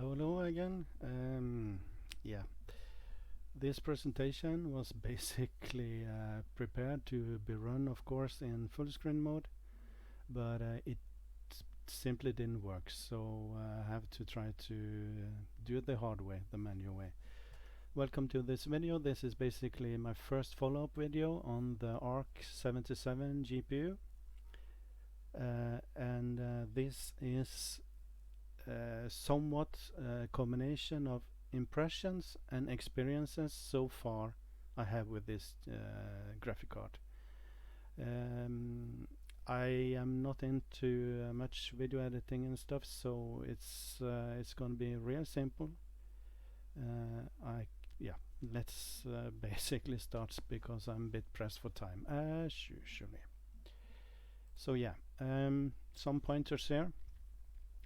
Hello again. Yeah, this presentation was basically prepared to be run, of course, in full screen mode, but it simply didn't work. So I have to try to do it the hard way, the manual way. Welcome to this video. This is basically my first follow-up video on the A770 GPU, and this is somewhat a combination of impressions and experiences so far I have with this graphic card. I am not into much video editing and stuff, so it's going to be real simple. Let's basically start because I'm a bit pressed for time as usually. So yeah, some pointers here.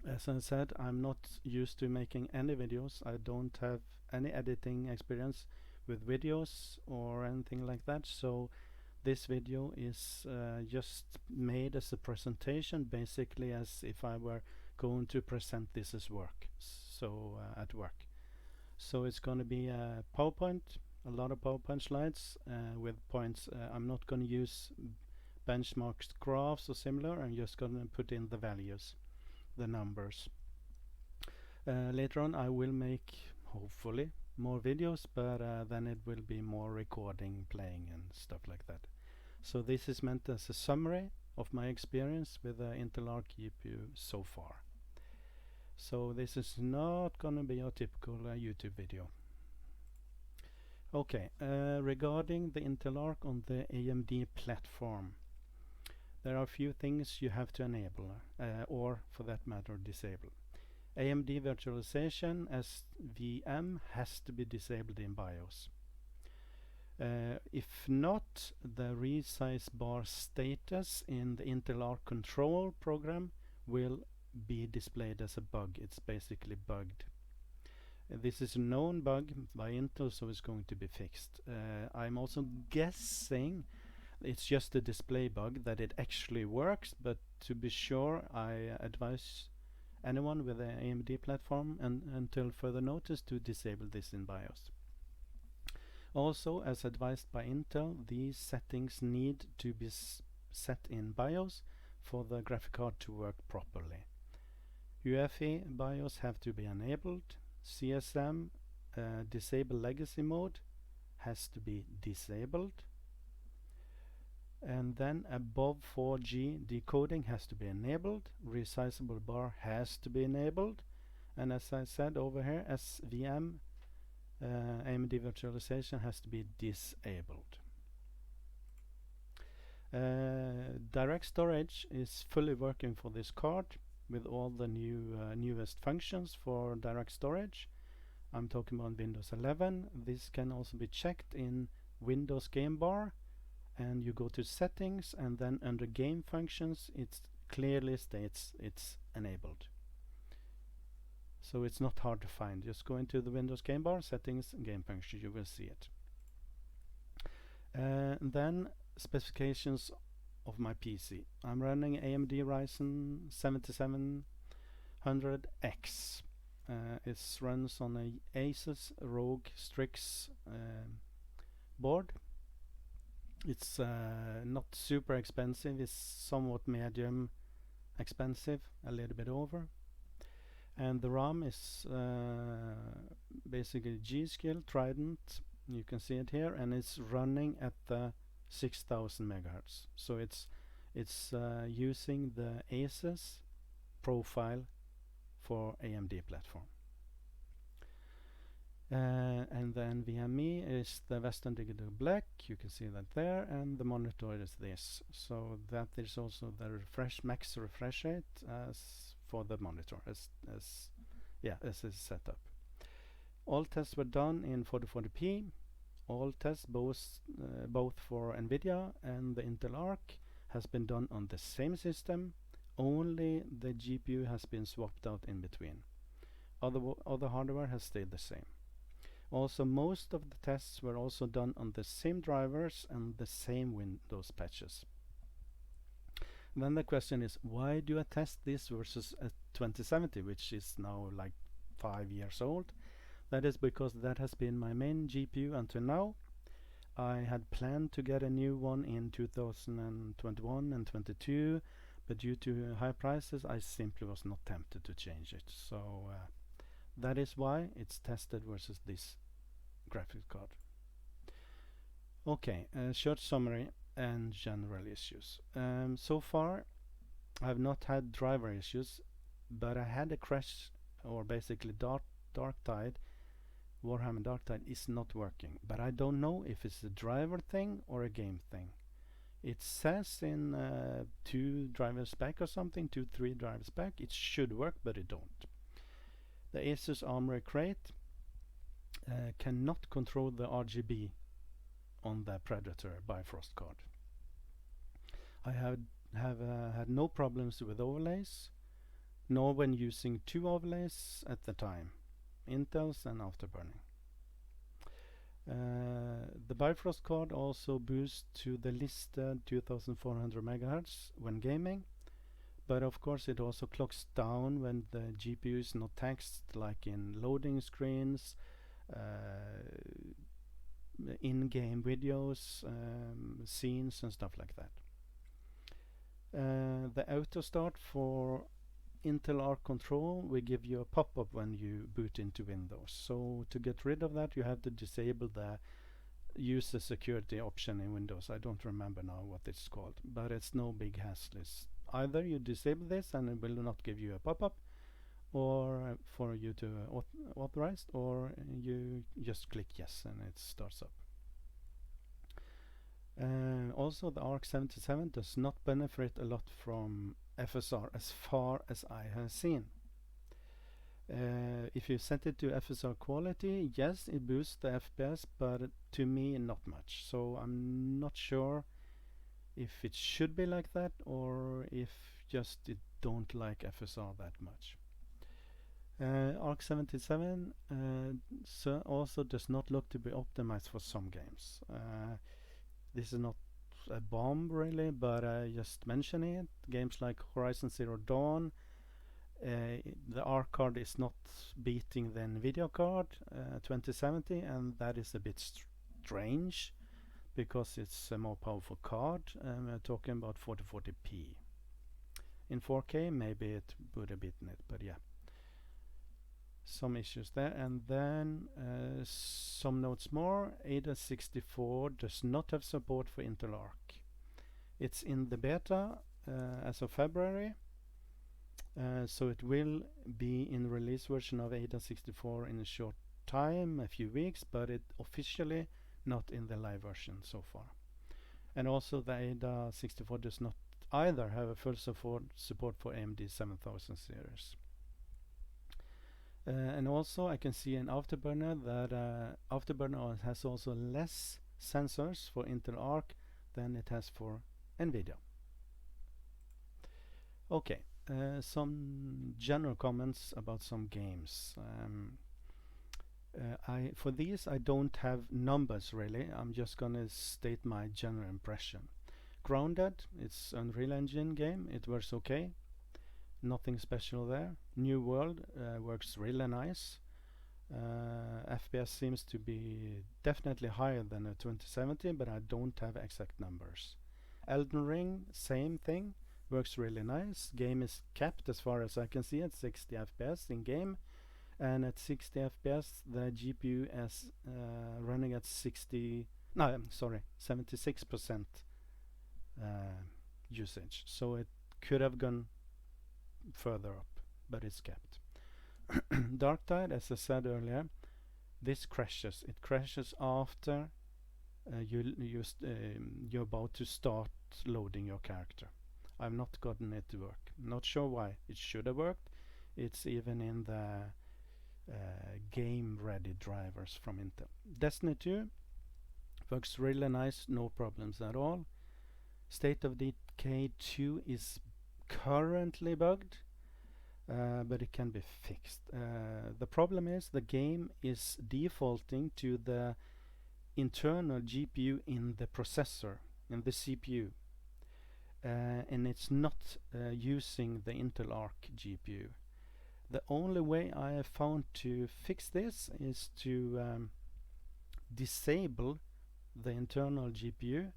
As I said, I'm not used to making any videos. I don't have any editing experience with videos or anything like that, so this video is just made as a presentation, basically as if I were going to present this as work, so at work. So it's going to be a PowerPoint, a lot of PowerPoint slides with points. I'm not going to use benchmarks, graphs or similar. I'm just going to put in the values, the numbers. Later on I will make, hopefully, more videos, but then it will be more recording, playing and stuff like that. So this is meant as a summary of my experience with the Intel Arc GPU so far. So this is not gonna be a typical YouTube video. Okay, regarding the Intel Arc on the AMD platform, there are a few things you have to enable, or for that matter disable. AMD virtualization as VM has to be disabled in BIOS. If not, the resize bar status in the Intel Arc control program will be displayed as a bug. It's basically bugged. This is a known bug by Intel, so it's going to be fixed. I'm also guessing it's just a display bug, that it actually works, but to be sure I advise anyone with an AMD platform and until further notice to disable this in BIOS. Also, as advised by Intel, these settings need to be set in BIOS for the graphic card to work properly. UEFI BIOS have to be enabled. CSM disable legacy mode has to be disabled. And then above 4G decoding has to be enabled. Resizable bar has to be enabled. And as I said over here, SVM AMD virtualization has to be disabled. Direct storage is fully working for this card with all the newest functions for direct storage. I'm talking about Windows 11. This can also be checked in Windows Game Bar, and you go to settings, and then under game functions it clearly states it's enabled. So it's not hard to find. Just go into the Windows Game Bar, settings, and game functions, you will see it. Then specifications of my PC. I'm running AMD Ryzen 7700X. It runs on a Acer ROG Strix board. It's not super expensive, it's somewhat medium expensive, a little bit over. And the RAM is basically G-Skill Trident, you can see it here, and it's running at the 6000 megahertz. So it's using the Acer profile for AMD platform. And then NVMe is the Western Digital Black, you can see that there, and the monitor is this. So that is also the max refresh rate as for the monitor, as is set up. All tests were done in 4040p. All tests, both for NVIDIA and the Intel Arc, has been done on the same system. Only the GPU has been swapped out in between. Other hardware has stayed the same. Also, most of the tests were also done on the same drivers and the same Windows patches. Then the question is, why do I test this versus a 2070, which is now like 5 years old. That is because that has been my main GPU until now. I had planned to get a new one in 2021 and 22, but due to high prices I simply was not tempted to change it. So that is why it's tested versus this graphics card. Okay, short summary and general issues. So far I've not had driver issues, but I had a crash, or basically Dark Tide. Warhammer Dark Tide is not working, but I don't know if it's a driver thing or a game thing. It says in 2 drivers back or something, 2-3 drivers back, it should work, but it don't. The Acer's Armory Crate cannot control the RGB on the Predator BiFrost card. I have had no problems with overlays, nor when using 2 overlays at the time, Intel's and Afterburning. The BiFrost card also boosts to the listed 2400 MHz when gaming, but of course it also clocks down when the GPU is not taxed, like in loading screens, in-game videos, scenes and stuff like that. The auto start for Intel Arc Control will give you a pop-up when you boot into Windows. So to get rid of that you have to disable the user security option in Windows. I don't remember now what it's called, but it's no big hassle. It's either you disable this and it will not give you a pop-up, or for you to authorize, or you just click yes and it starts up. Also the A770 does not benefit a lot from FSR as far as I have seen. If you set it to FSR quality, yes, it boosts the FPS, but to me not much. So I'm not sure if it should be like that, or if just it don't like FSR that much. ARC77 so also does not look to be optimized for some games. This is not a bomb really, but I just mention it. Games like Horizon Zero Dawn, the ARC card is not beating the NVIDIA card 2070, and that is a bit strange because it's a more powerful card. We're talking about 4040p. In 4K maybe it would have beaten it, but yeah, some issues there. And then some notes more. AIDA64 does not have support for Intel Arc. It's in the beta as of February, so it will be in release version of AIDA64 in a short time, a few weeks, but it officially not in the live version so far. And also the AIDA64 does not either have a full support for AMD 7000 series. And also I can see in Afterburner that Afterburner has also less sensors for Intel Arc than it has for NVIDIA. Okay, some general comments about some games. For these I don't have numbers really, I'm just gonna state my general impression. Grounded, it's Unreal Engine game, it works okay. Nothing special there. New World works really nice. FPS seems to be definitely higher than a 2070, but I don't have exact numbers. Elden Ring, same thing, works really nice. Game is capped as far as I can see at 60 FPS in game, and at 60 FPS the GPU is running at 76% usage, so it could have gone further up, but it's capped. Dark Tide, as I said earlier, this crashes. It crashes after you're about to start loading your character. I've not gotten it to work. Not sure why. It should have worked. It's even in the game ready drivers from Intel. Destiny 2 works really nice, no problems at all. State of Decay 2 is currently bugged, but it can be fixed. The problem is the game is defaulting to the internal GPU in the processor, in the CPU, and it's not using the Intel Arc GPU. The only way I have found to fix this is to disable the internal GPU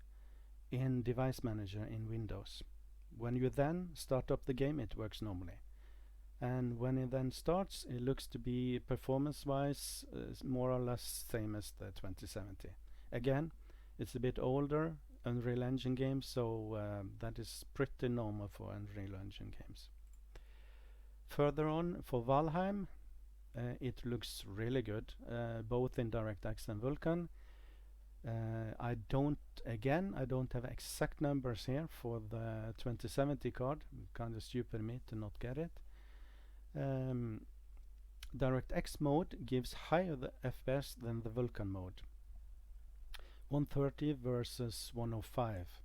in Device Manager in Windows. When you then start up the game, it works normally. And when it then starts, it looks to be performance-wise more or less same as the 2070. Again, it's a bit older Unreal Engine game, so that is pretty normal for Unreal Engine games. Further on, for Valheim, it looks really good, both in DirectX and Vulkan. I don't have exact numbers here for the 2070 card. Kind of stupid of me to not get it. DirectX mode gives higher the FPS than the Vulkan mode. 130 versus 105.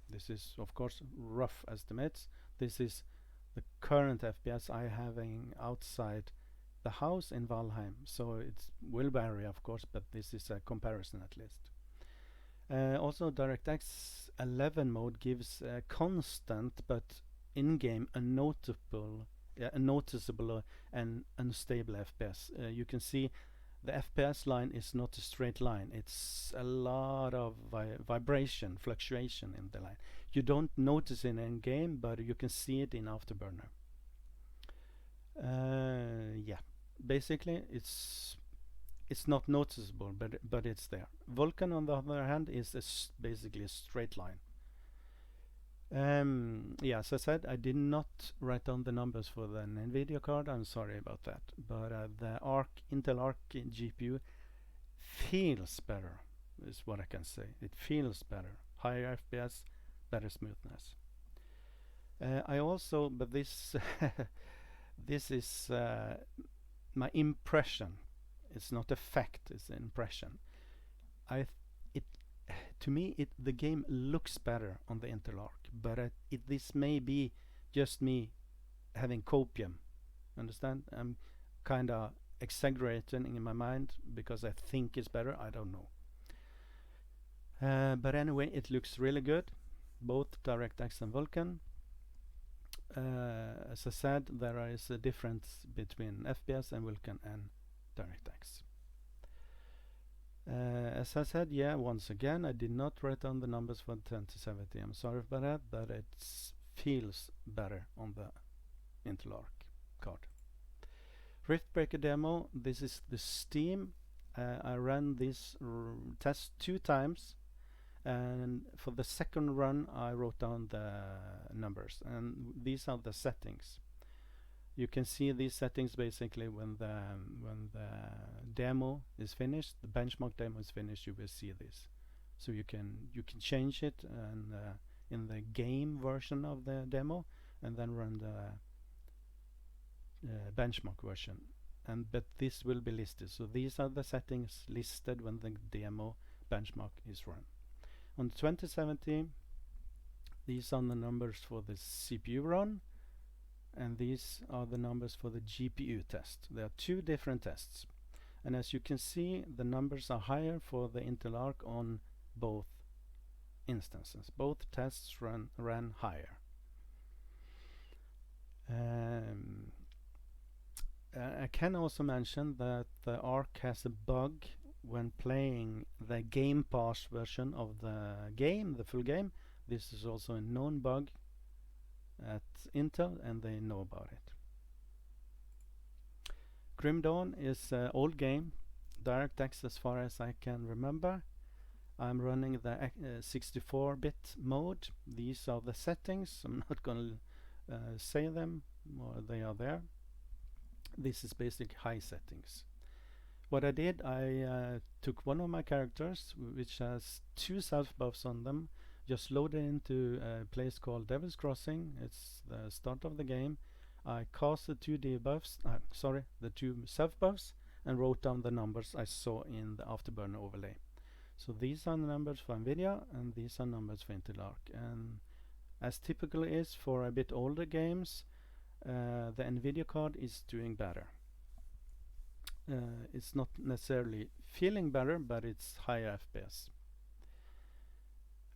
This is of course rough estimates. This is the current FPS I having outside the house in Valheim, so it will vary of course, but this is a comparison at least. Also DirectX 11 mode gives a constant but in-game noticeable and unstable FPS. You can see the FPS line is not a straight line. It's a lot of vibration, fluctuation in the line. You don't notice it in game, but you can see it in Afterburner. Yeah, basically it's not noticeable, but it's there. Vulkan, on the other hand, is basically a straight line. Yeah, as I said, I did not write down the numbers for the NVIDIA card. I'm sorry about that. But the Intel Arc GPU feels better, is what I can say. It feels better. Higher FPS, better smoothness. I also, but this this is my impression. It's not a fact, it's an impression. To me, the game looks better on the Intel Arc, but this may be just me having copium. Understand? I'm kind of exaggerating in my mind because I think it's better. I don't know. But anyway, it looks really good, both DirectX and Vulkan. As I said, there is a difference between FPS and Vulkan and DirectX. As I said, yeah, once again, I did not write down the numbers for the 2070. I'm sorry for that, but it feels better on the Intel Arc card. Riftbreaker demo, this is the Steam. I ran this test 2 times, and for the second run I wrote down the numbers, and these are the settings. You can see these settings basically when the demo is finished, the benchmark demo is finished. You will see this, so you can change it and in the game version of the demo, and then run the benchmark version. But this will be listed. So these are the settings listed when the demo benchmark is run. On the 2070, these are the numbers for the CPU run, and these are the numbers for the GPU test. There are 2 different tests, and as you can see, the numbers are higher for the Intel Arc on both instances. Both tests ran higher. I can also mention that the Arc has a bug when playing the Game Pass version of the game, the full game. This is also a known bug at Intel, and they know about it. Grim Dawn is an old game, DirectX as far as I can remember. I'm running the 64-bit mode. These are the settings. I'm not going to say them, or they are there. This is basic high settings. What I did, I took one of my characters, which has 2 self buffs on them, just loaded into a place called Devil's Crossing. It's the start of the game. I cast the 2 debuffs, the 2 self buffs, and wrote down the numbers I saw in the Afterburner overlay. So these are the numbers for NVIDIA, and these are numbers for Intel Arc. And as typical is for a bit older games, the NVIDIA card is doing better. It's not necessarily feeling better, but it's higher FPS.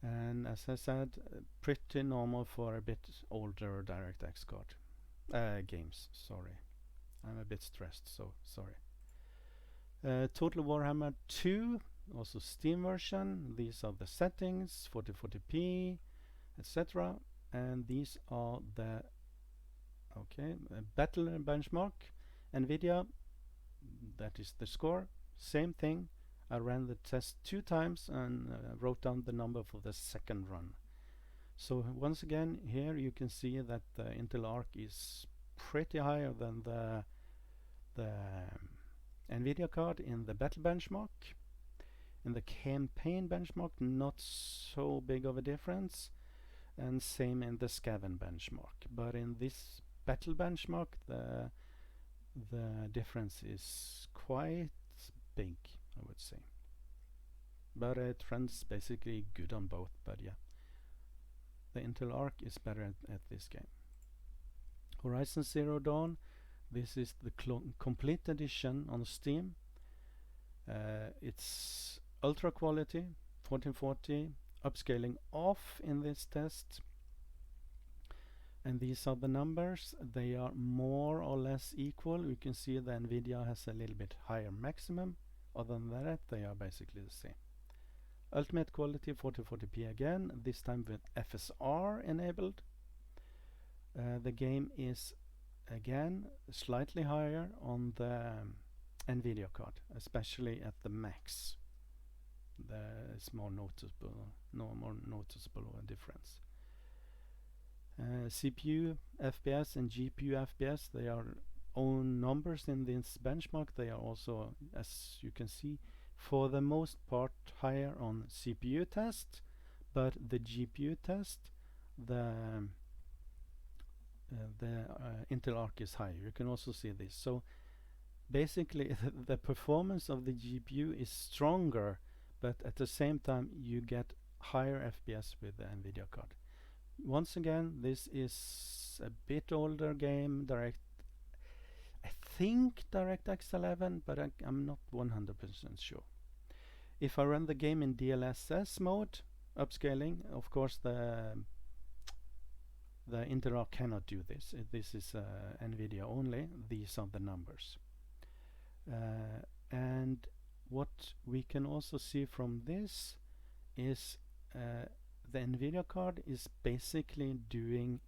And as I said, pretty normal for a bit older DirectX card games. Sorry. I'm a bit stressed, so sorry. Total Warhammer 2, also Steam version. These are the settings, 4040p, etc. And these are the battle benchmark. NVIDIA, that is the score. Same thing. I ran the test 2 times and wrote down the number for the second run. So once again, here you can see that the Intel Arc is pretty higher than the NVIDIA card in the battle benchmark. In the campaign benchmark, not so big of a difference, and same in the Scaven benchmark. But in this battle benchmark, the difference is quite big, I would say. But it runs basically good on both. But yeah, the Intel Arc is better at this game. Horizon Zero Dawn. This is the complete edition on Steam. It's ultra quality, 1440, upscaling off in this test. And these are the numbers. They are more or less equal. You can see the NVIDIA has a little bit higher maximum. Other than that, they are basically the same. Ultimate quality, 1440p again, this time with FSR enabled. The game is again slightly higher on the NVIDIA card, especially at the max. There is more noticeable difference. CPU FPS and GPU FPS, they are own numbers in this benchmark. They are also, as you can see, for the most part higher on CPU test, but the GPU test, the Intel Arc is higher. You can also see this. So basically the performance of the GPU is stronger, but at the same time you get higher FPS with the NVIDIA card. Once again, this is a bit older game, I think DirectX 11, but I'm not 100% sure. If I run the game in DLSS mode, upscaling, of course the Intel Arc cannot do this. This is NVIDIA only. These are the numbers. And what we can also see from this is the NVIDIA card is basically doing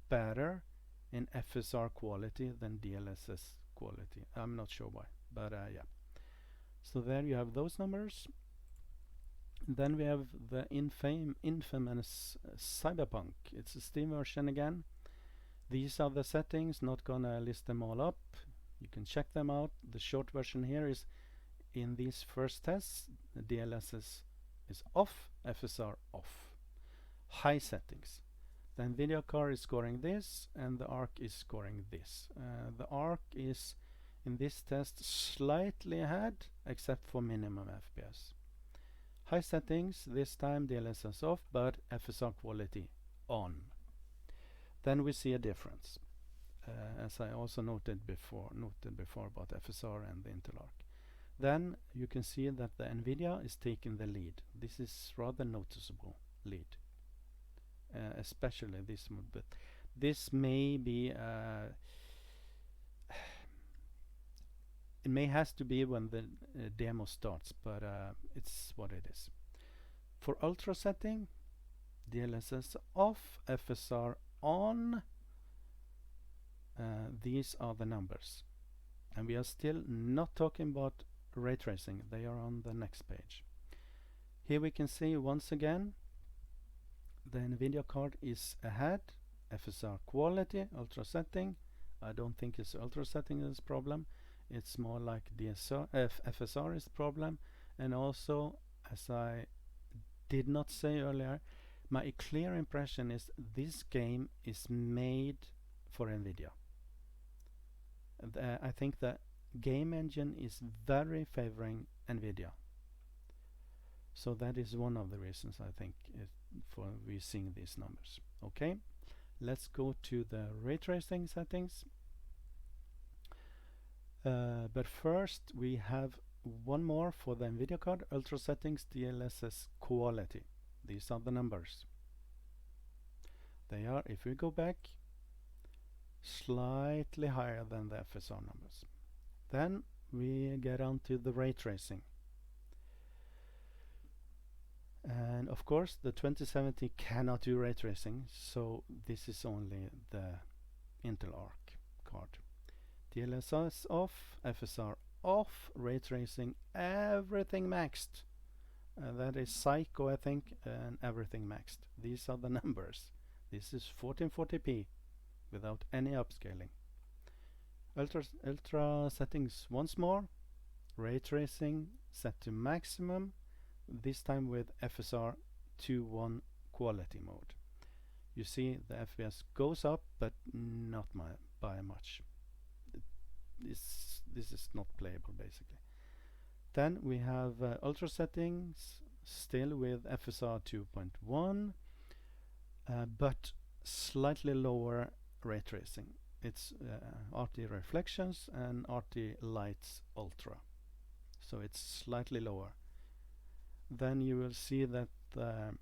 better in FSR quality than DLSS quality. I'm not sure why, but yeah. So there you have those numbers. Then we have the infamous Cyberpunk. It's a Steam version again. These are the settings, not gonna list them all up. You can check them out. The short version here is in these first tests, the DLSS is off, FSR off. High settings. The NVIDIA card is scoring this and the Arc is scoring this. The Arc is in this test slightly ahead except for minimum FPS. High settings, this time DLSS off, but FSR quality on. Then we see a difference, as I also noted before about FSR and the Intel Arc. Then you can see that the NVIDIA is taking the lead. This is rather noticeable lead, especially this one. But this may be it may has to be when the demo starts, but it's what it is. For ultra setting, DLSS off, FSR on. These are the numbers, and we are still not talking about ray tracing. They are on the next page. Here we can see once again the NVIDIA card is ahead. FSR quality, ultra setting. I don't think it's ultra setting is problem. It's more like FSR is the problem. And also, as I did not say earlier, my clear impression is this game is made for NVIDIA. I think the game engine is very favoring NVIDIA. So that is one of the reasons I think for we seeing these numbers. Okay, let's go to the ray tracing settings. But first we have one more for the NVIDIA card, ultra settings, DLSS quality. These are the numbers. They are, if we go back, slightly higher than the FSR numbers. Then we get on to the ray tracing. And of course the 2070 cannot do ray tracing, so this is only the Intel Arc card. DLSS off, FSR off, ray tracing, everything maxed. That is Psycho, I think, and everything maxed. These are the numbers. This is 1440p without any upscaling. Ultra settings once more. Ray tracing set to maximum, this time with FSR 2.1 quality mode. You see the FPS goes up, but not by much. This is not playable basically. Then we have ultra settings still with FSR 2.1, but slightly lower ray tracing. It's RT reflections and RT lights ultra, so it's slightly lower. Then you will see that the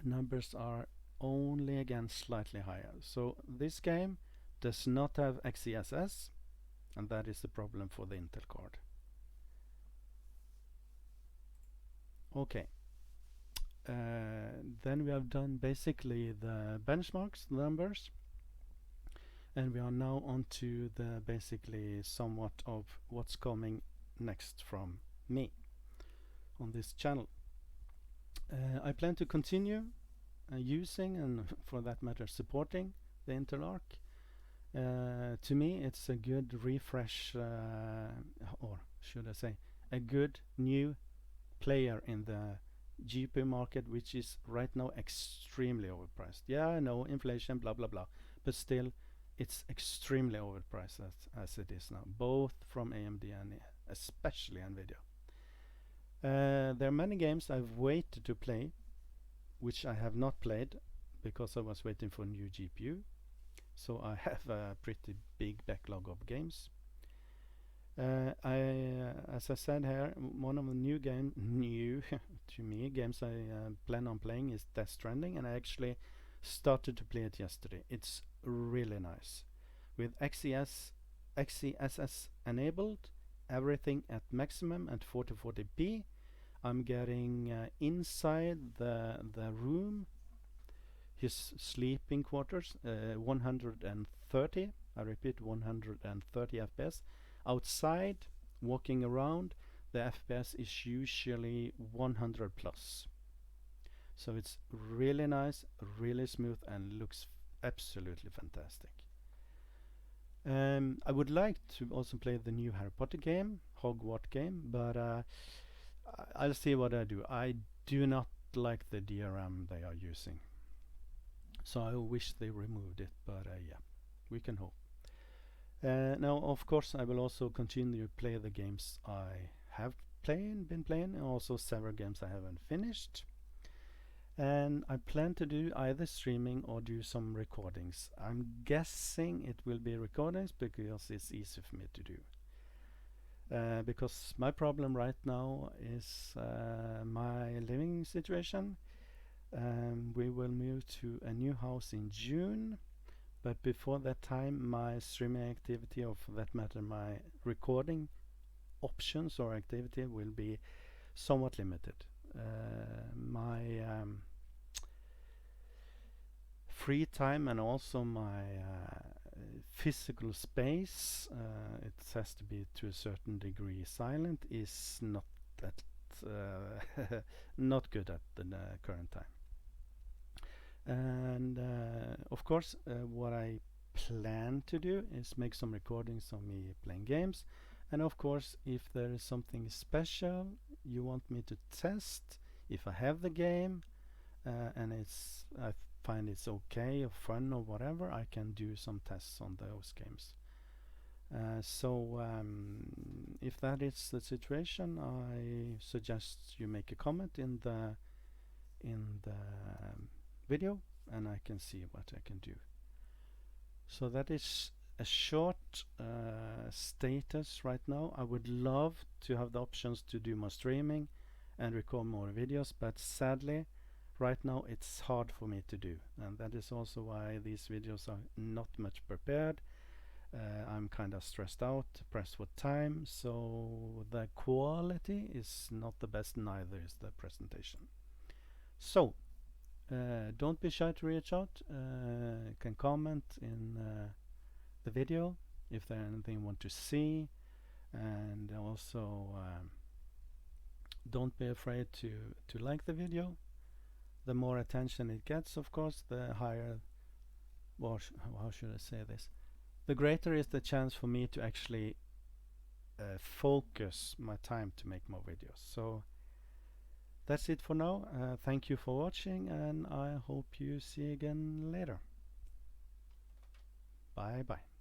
numbers are only again slightly higher. So this game does not have XeSS, and that is the problem for the Intel card. Okay, then we have done basically the benchmarks, the numbers, and we are now on to the basically somewhat of what's coming next from me on this channel. I plan to continue using, and for that matter supporting, the Intel Arc. To me it's a good refresh, or should I say a good new player in the GPU market, which is right now extremely overpriced. Yeah, I know, inflation, blah blah blah, but still it's extremely overpriced as it is now, both from AMD and especially Nvidia. There are many games I've waited to play which I have not played because I was waiting for a new GPU, so I have a pretty big backlog of games. As I said here, one of the new to me games I plan on playing is Death Stranding, and I actually started to play it yesterday. It's really nice with XeSS enabled, everything at maximum at 1440p. I'm getting inside the room, his sleeping quarters, 130, I repeat, 130 FPS. Outside, walking around, the FPS is usually 100 plus. So it's really nice, really smooth, and looks absolutely fantastic. I would like to also play the new Harry Potter game, Hogwarts game, but I'll see what I do. I do not like the DRM they are using, so I wish they removed it, but yeah, we can hope. Now, of course, I will also continue to play the games I have been playing, and also several games I haven't finished. And I plan to do either streaming or do some recordings. I'm guessing it will be recordings because it's easy for me to do. Because my problem right now is my living situation. We will move to a new house in June, but before that time my streaming activity, or for that matter my recording options or activity, will be somewhat limited. My free time and also my physical space, it has to be to a certain degree silent, is not that not good at the current time. And of course what I plan to do is make some recordings of me playing games, and of course if there is something special you want me to test, if I have the game and I find it's okay or fun or whatever, I can do some tests on those games. So if that is the situation, I suggest you make a comment in the video, and I can see what I can do. So that is a short status right now. I would love to have the options to do more streaming and record more videos, but sadly right now it's hard for me to do, and that is also why these videos are not much prepared. I'm kind of stressed out, pressed for time, so the quality is not the best, neither is the presentation. So don't be shy to reach out. You can comment in the video if there's anything you want to see, and also don't be afraid to like the video. The more attention it gets, of course, the higher, or how should I say this, the greater is the chance for me to actually focus my time to make more videos. So that's it for now. Thank you for watching, and I hope you see you again later. Bye bye.